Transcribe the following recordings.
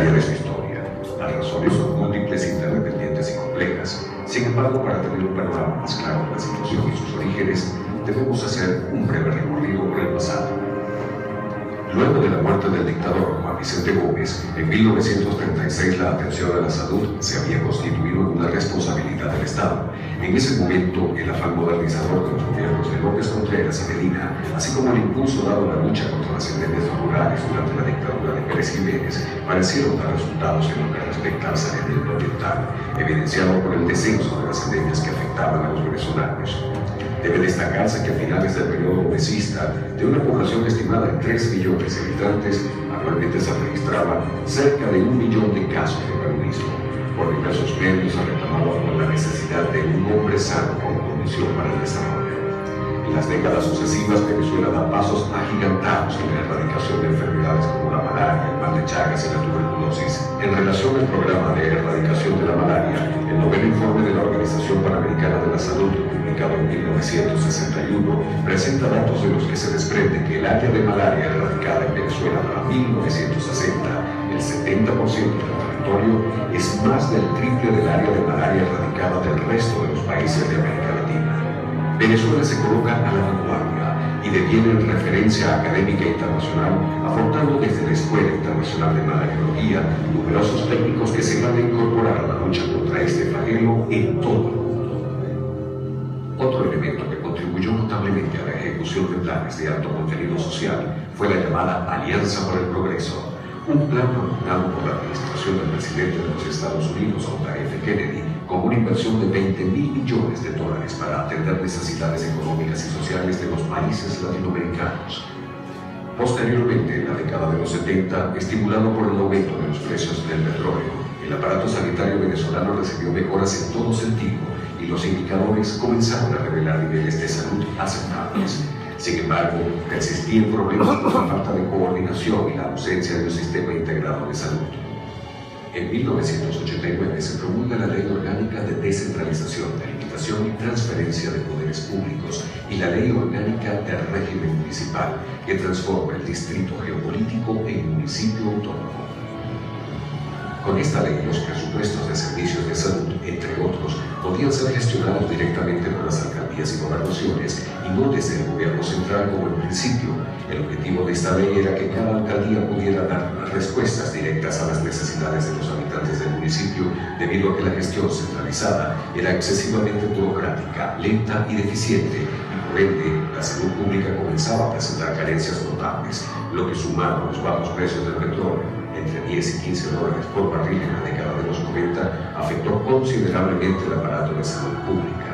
necesaria de su historia. Las razones son múltiples, interdependientes y complejas. Sin embargo, para tener un panorama más claro de la situación y sus orígenes, debemos hacer un breve recorrido por el pasado. Luego de la muerte del dictador Juan Vicente Gómez, en 1936 la atención a la salud se había constituido en una responsabilidad del Estado. En ese momento, el afán modernizador de los gobiernos de López Contreras y Medina, así como el impulso dado a la lucha contra las epidemias rurales durante la dictadura de Pérez Jiménez, parecieron dar resultados en lo que respecta al saneamiento ambiental, evidenciado por el descenso de las epidemias que afectaban a los venezolanos. Debe destacarse que a finales del periodo gómezista, de una población estimada en 3 millones de habitantes, anualmente se registraban cerca de 1 millón de casos de paludismo. Por diversos medios se reclamaba por la necesidad de un hombre sano como condición para el desarrollo. En las décadas sucesivas, Venezuela da pasos agigantados en la erradicación de enfermedades como la malaria, el mal de Chagas y la tuberculosis. En relación al programa de erradicación de la malaria, el noveno informe de la Organización Panamericana de la Salud, publicado en 1961, presenta datos de los que se desprende que el área de malaria erradicada en Venezuela para 1960, el 70% del territorio, es más del triple del área de malaria erradicada del resto de los países de América Latina. Venezuela se coloca a la vanguardia y deviene en referencia académica internacional, aportando desde la Escuela Internacional de Malariología numerosos técnicos que se van a incorporar a la lucha contra este flagelo en todo el mundo. Otro elemento que contribuyó notablemente a la ejecución de planes de alto contenido social fue la llamada Alianza por el Progreso, un plan propugnado por la administración del presidente de los Estados Unidos, John F. Kennedy, con una inversión de $20.000 millones para atender necesidades económicas y sociales de los países latinoamericanos. Posteriormente, en la década de los 70, estimulado por el aumento de los precios del petróleo, el aparato sanitario venezolano recibió mejoras en todo sentido y los indicadores comenzaron a revelar niveles de salud aceptables. Sin embargo, persistían problemas por la falta de coordinación y la ausencia de un sistema integrado de salud. En 1989 se promulga la Ley Orgánica de Descentralización, Delimitación y Transferencia de Poderes Públicos y la Ley Orgánica del Régimen Municipal, que transforma el distrito geopolítico en municipio autónomo. Con esta ley, los presupuestos de servicios de salud, entre otros, podían ser gestionados directamente por las alcaldías y gobernaciones y no desde el gobierno central como en principio. El objetivo de esta ley era que cada alcaldía pudiera dar respuestas directas a las necesidades de los habitantes del municipio, debido a que la gestión centralizada era excesivamente burocrática, lenta y deficiente, y por ende la salud pública comenzaba a presentar carencias notables, lo que, sumado a los bajos precios del petróleo, entre 10 y 15 dólares por barril en la década de los 90, afectó considerablemente el aparato de salud pública.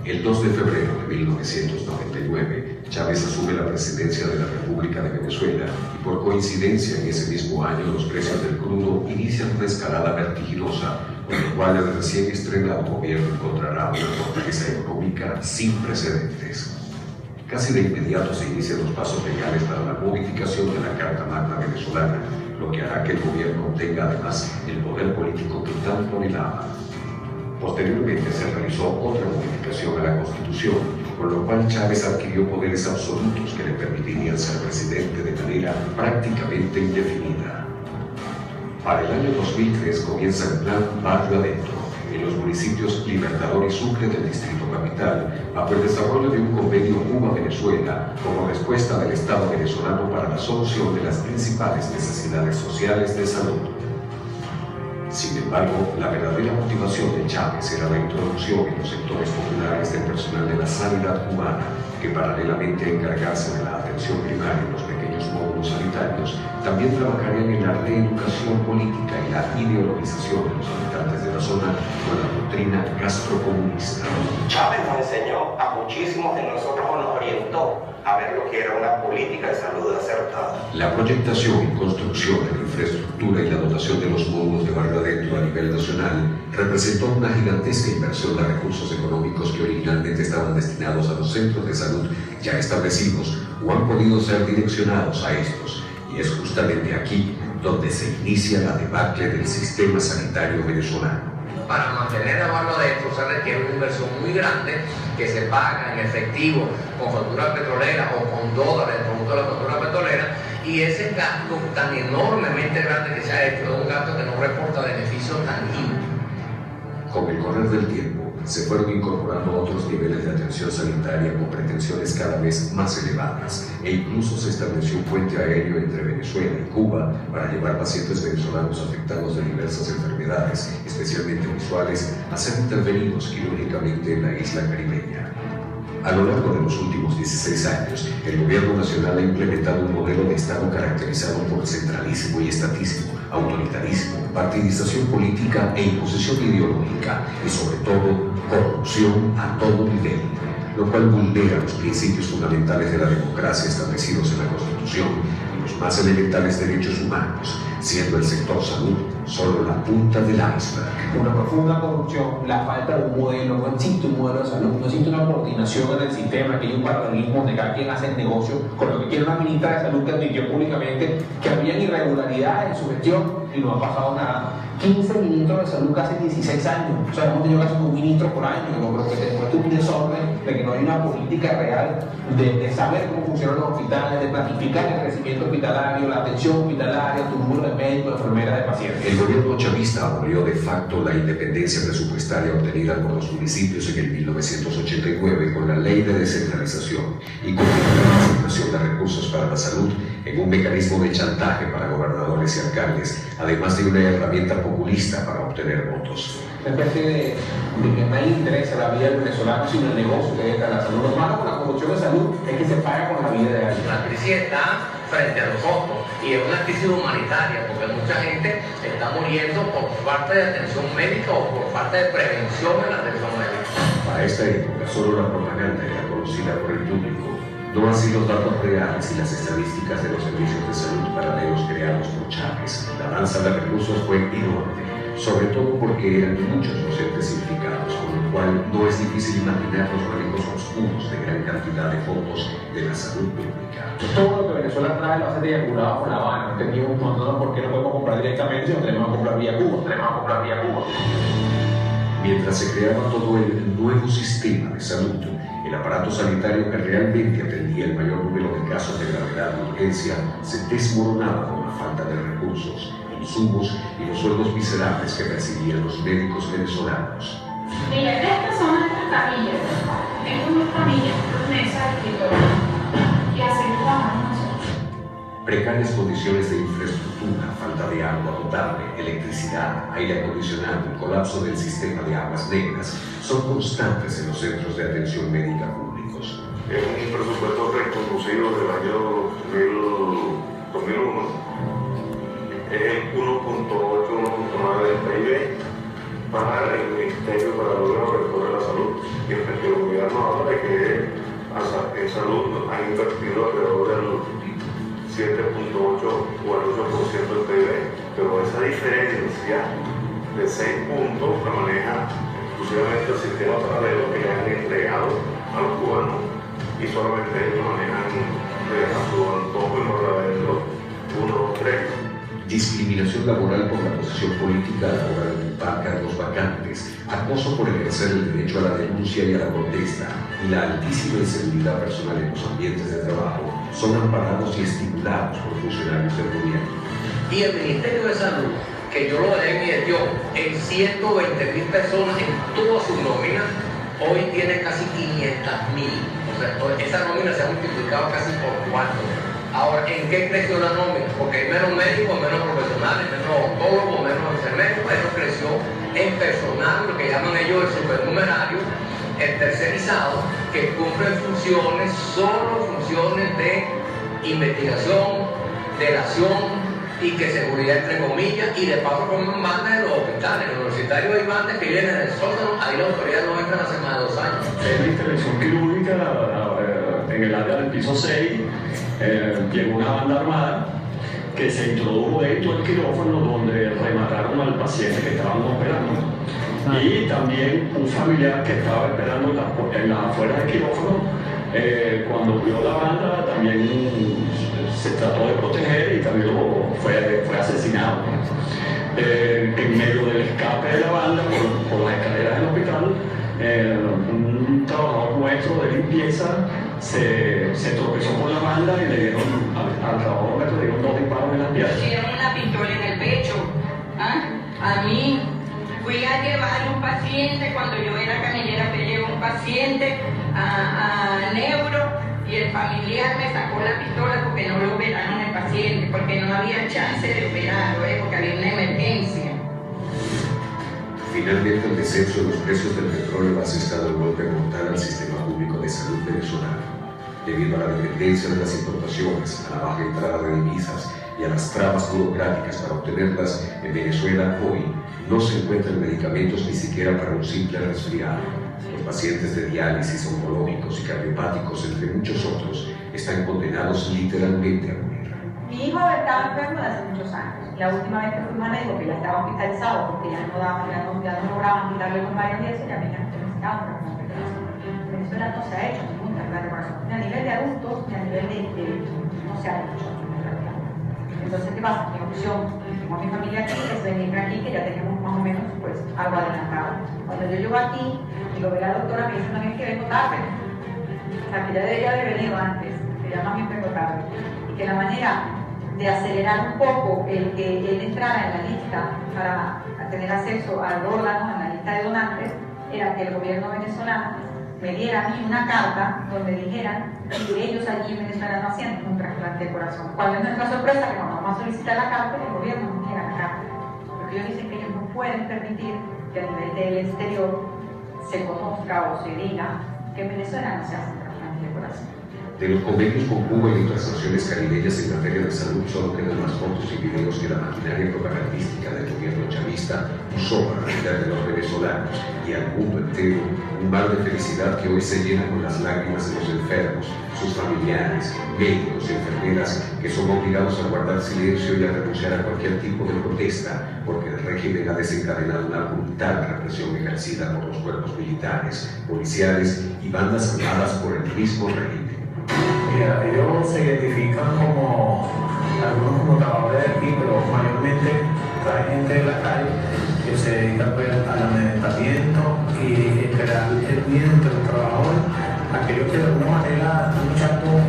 El 2 de febrero de 1999, Chávez asume la presidencia de la República de Venezuela y por coincidencia en ese mismo año los precios del crudo inician una escalada vertiginosa, con lo cual el recién estrenado gobierno encontrará una fortaleza económica sin precedentes. Casi de inmediato se inician los pasos legales para la modificación de la Carta Magna venezolana, lo que hará que el gobierno obtenga además el poder político que tanto anhelaba. Posteriormente se realizó otra modificación a la Constitución, con lo cual Chávez adquirió poderes absolutos que le permitirían ser presidente de manera prácticamente indefinida. Para el año 2003 comienza el Plan Barrio Adentro, en los municipios Libertador y Sucre del Distrito Capital, bajo el desarrollo de un convenio Cuba-Venezuela como respuesta del Estado venezolano para la solución de las principales necesidades sociales de salud. Sin embargo, la verdadera motivación de Chávez era la introducción en los sectores populares del personal de la sanidad cubana, que paralelamente a encargarse de la atención primaria en los pequeños módulos sanitarios, también trabajarían en la reeducación política y la ideologización de los habitantes de la zona con la doctrina gastrocomunista. Chávez nos enseñó a muchísimos de nosotros, o nos orientó a ver lo que era una política de salud acertada. La proyectación y construcción de la infraestructura y la dotación de los módulos de barrio adentro a nivel nacional representó una gigantesca inversión de recursos económicos que originalmente estaban destinados a los centros de salud ya establecidos o han podido ser direccionados a estos, y es justamente aquí donde se inicia la debacle del sistema sanitario venezolano. Para mantener el barrio adentro se requiere una inversión muy grande que se paga en efectivo con factura petrolera o con dólares, producto de la factura petrolera, Y ese gasto tan enormemente grande que se ha hecho es un gasto que no reporta beneficios tangibles. Con el correr del tiempo, se fueron incorporando otros niveles de atención sanitaria con pretensiones cada vez más elevadas e incluso se estableció un puente aéreo entre Venezuela y Cuba para llevar pacientes venezolanos afectados de diversas enfermedades, especialmente visuales, a ser intervenidos quirúrgicamente en la isla caribeña. A lo largo de los últimos 16 años, el gobierno nacional ha implementado un modelo de Estado caracterizado por centralismo y estatismo, autoritarismo, partidización política e imposición ideológica y, sobre todo, corrupción a todo nivel, lo cual vulnera los principios fundamentales de la democracia establecidos en la Constitución y los más elementales derechos humanos, siendo el sector salud solo la punta del iceberg. Una profunda corrupción, la falta de un modelo, no existe un modelo de salud, no existe una coordinación en el sistema, que hay un paralelismo donde cada quien hace el negocio con lo que quiere una ministra de salud que admitió públicamente que había irregularidades en su gestión y no ha pasado nada. 15 ministros de salud casi 16 años, o sea, hemos tenido casi un ministro por año, yo creo que tenemos un desorden de que no hay una política real de saber cómo funcionan los hospitales, de planificar el crecimiento hospitalario, la atención hospitalaria, tu número de médicos, de enfermeras, de pacientes. El gobierno chavista abolió de facto la independencia presupuestaria obtenida por los municipios en el 1989 con la Ley de Descentralización y con la concentración de recursos para la salud en un mecanismo de chantaje para gobernadores y alcaldes, además de una herramienta populista para obtener votos. Una especie de que no hay interés en la vida del venezolano, sino el negocio que es la salud. Lo malo con la corrupción de salud es que se paga con la vida de alguien. La crisis está frente a nosotros y es una crisis humanitaria porque mucha gente está muriendo por falta de atención médica o por falta de prevención en la atención médica. Para esta época, solo la propaganda era conocida por el público, no así los datos reales y las estadísticas de los servicios de salud paralelos creados por Chávez. La danza de recursos fue enorme, sobre todo porque eran muchos los entes implicados, con lo cual no es difícil imaginar los manejos oscuros de gran cantidad de fondos de la salud pública. Todo lo que Venezuela trae lo hace triangulado con La Habana. No entendimos por qué no podemos comprar directamente, sino tenemos que comprar vía Cuba. Mientras se creaba todo el nuevo sistema de salud, el aparato sanitario que realmente atendía el mayor número de casos de gravedad y urgencia se desmoronaba por la falta de recursos, insumos y los sueldos miserables que percibían los médicos venezolanos. Mira, estas son nuestras camillas. Tengo unas camillas, mesas, escritorio. Y así trabajamos nosotros. Precarias condiciones de infraestructura, falta de agua potable, electricidad, aire acondicionado y colapso del sistema de aguas negras son constantes en los centros de atención médica públicos. Es un presupuesto reconducido del año 2001. Es el 1.8-1.9 del PIB para el Ministerio para el Rector de la Salud. Y el gobierno habla de que en salud han invertido alrededor del 7.8 o el 8% del PIB, pero esa diferencia de 6 puntos la maneja exclusivamente el sistema paralelo que le han entregado a los cubanos y solamente ellos manejan a su antojo en orden de los 1, 2, 3. Discriminación laboral por la posición política a la hora de ocupar cargos vacantes, acoso por ejercer el derecho a la denuncia y a la protesta y la altísima inseguridad personal en los ambientes de trabajo son amparados y estimulados por funcionarios del gobierno. Y el Ministerio de Salud, que yo lo dejé en mi gestión en 120.000 personas en toda su nómina, hoy tiene casi 500.000. O sea, esa nómina se ha multiplicado casi por 4. Ahora, ¿en qué creció la nómina? Porque hay menos médicos, menos profesionales, menos odontólogos, menos enfermeros. Eso creció en personal, lo que llaman ellos el supernumerario, el tercerizado, que cumplen funciones, solo funciones de investigación, delación y que seguridad entre comillas, y de paso comen bandas de los hospitales. En los universitarios hay bandas que vienen del sótano, ahí la autoridad no entra hace más de 2 años. En la intervención quirúrgica, en el área del piso 6, llegó una banda armada que se introdujo dentro del quirófano donde remataron al paciente que estaban operando. Y también un familiar que estaba esperando en las afueras del quirófano, cuando vio la banda, también se trató de proteger y también fue asesinado. En medio del escape de la banda por las escaleras del hospital, un trabajador nuestro de limpieza se tropezó con la banda y le dieron al trabajador, le dieron 2 disparos en las piernas. Pusieron una pistola en el pecho. A mí fui a llevar un paciente, cuando yo era camillera, me llevó un paciente a neuro y el familiar me sacó la pistola porque no lo operaron el paciente, porque no había chance de operarlo, porque había una emergencia. Finalmente, el descenso de los precios del petróleo ha asestado el golpe mortal al sistema público de salud venezolano. Debido a la dependencia de las importaciones, a la baja entrada de divisas y a las trabas burocráticas para obtenerlas, en Venezuela hoy no se encuentran medicamentos ni siquiera para un simple resfriado. Los pacientes de diálisis, oncológicos y cardiopáticos, entre muchos otros, están condenados literalmente a morir. Mi hijo estaba enfermo desde hace muchos años. La última vez que fuimos a médico, que ya estaba hospitalizado porque ya no lograban quitarle los varios y eso, ya me dijeron que necesitaban una recuperación. En Venezuela no se ha hecho ninguna recuperación, ni a nivel de adultos, ni a nivel de no se ha hecho. Entonces, ¿qué pasa? Mi opción, tengo a mi familia aquí, es venirme aquí, que ya tenemos más o menos pues algo adelantado. Cuando yo llego aquí y lo ve la doctora, me dice también que vengo tarde. O sea, que ya debería haber venido antes, que ya más bien vengo tarde. Y que la manera de acelerar un poco el que él entrara en la lista para tener acceso al órgano, en la lista de donantes, era que el gobierno venezolano me diera a mí una carta donde dijeran que ellos allí en Venezuela no hacían un trasplante de corazón. ¿Cuál es nuestra sorpresa? Que cuando vamos a solicitar la carta, el gobierno nos niega la carta. Porque ellos dicen que ellos no pueden permitir que a nivel del exterior se conozca o se diga que en Venezuela no se hace un trasplante de corazón. De los convenios con Cuba y otras naciones caribeñas en materia de salud solo quedan las fotos y videos que la maquinaria propagandística del gobierno chavista usó para vender de los venezolanos y al mundo entero un mar de felicidad que hoy se llena con las lágrimas de los enfermos, sus familiares, médicos y enfermeras que son obligados a guardar silencio y a renunciar a cualquier tipo de protesta porque el régimen ha desencadenado una brutal represión ejercida por los cuerpos militares, policiales y bandas armadas por el mismo régimen. Mira, ellos se identifican como algunos como trabajadores de aquí, pero mayormente trae gente de la calle que se dedica pues, al amedrentamiento y esperar el bien entre los trabajadores, aquellos que de alguna manera luchan por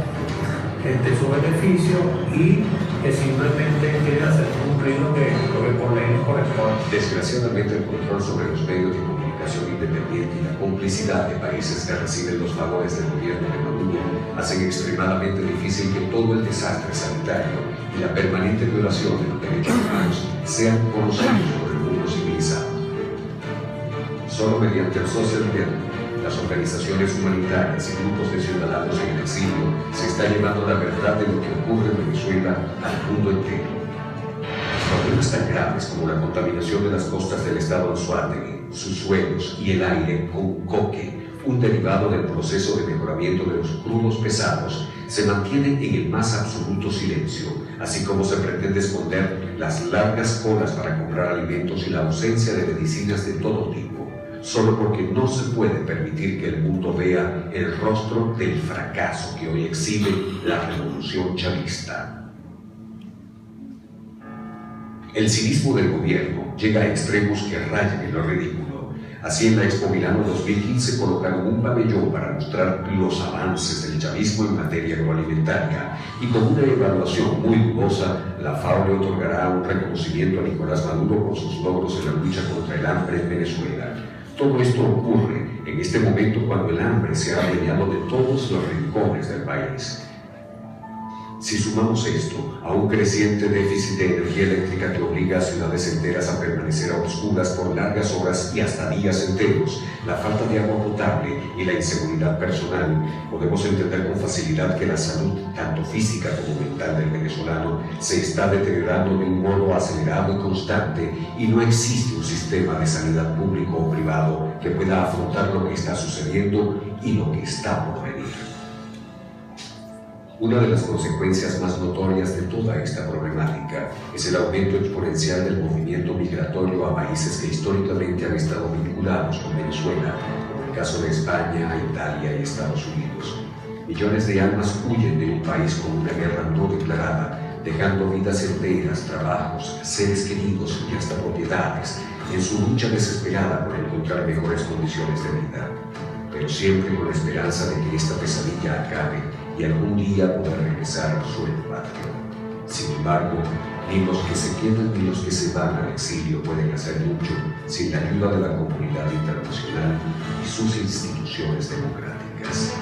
su beneficio y que simplemente quieren hacer cumplir lo que por ley les corresponde. Desgraciadamente, el control sobre los medios de comunicación independiente y la complicidad de países que reciben los favores del gobierno de Maduro hacen extremadamente difícil que todo el desastre sanitario y la permanente violación de los derechos humanos sean conocidos por el mundo civilizado. Solo mediante el social network, las organizaciones humanitarias y grupos de ciudadanos en el exilio se está llevando la verdad de lo que ocurre en Venezuela al mundo entero. Problemas tan graves como la contaminación de las costas del estado Anzoátegui, sus suelos y el aire con coque, un derivado del proceso de mejoramiento de los crudos pesados, se mantienen en el más absoluto silencio, así como se pretende esconder las largas colas para comprar alimentos y la ausencia de medicinas de todo tipo, solo porque no se puede permitir que el mundo vea el rostro del fracaso que hoy exhibe la revolución chavista. El cinismo del gobierno llega a extremos que rayan en lo ridículo. Así, en la Expo Milano 2015 colocaron un pabellón para mostrar los avances del chavismo en materia agroalimentaria y con una evaluación muy dudosa, la FAO le otorgará un reconocimiento a Nicolás Maduro por sus logros en la lucha contra el hambre en Venezuela. Todo esto ocurre en este momento cuando el hambre se ha adueñado de todos los rincones del país. Si sumamos esto a un creciente déficit de energía eléctrica que obliga a ciudades enteras a permanecer a oscuras por largas horas y hasta días enteros, la falta de agua potable y la inseguridad personal, podemos entender con facilidad que la salud, tanto física como mental del venezolano, se está deteriorando de un modo acelerado y constante y no existe un sistema de sanidad público o privado que pueda afrontar lo que está sucediendo y lo que está por venir. Una de las consecuencias más notorias de toda esta problemática es el aumento exponencial del movimiento migratorio a países que históricamente han estado vinculados con Venezuela, como el caso de España, Italia y Estados Unidos. Millones de almas huyen de un país con una guerra no declarada, dejando vidas enteras, trabajos, seres queridos y hasta propiedades en su lucha desesperada por encontrar mejores condiciones de vida. pero siempre con la esperanza de que esta pesadilla acabe y algún día poder regresar a suelo patrio. Sin embargo, ni los que se quedan ni los que se van al exilio pueden hacer mucho sin la ayuda de la comunidad internacional y sus instituciones democráticas.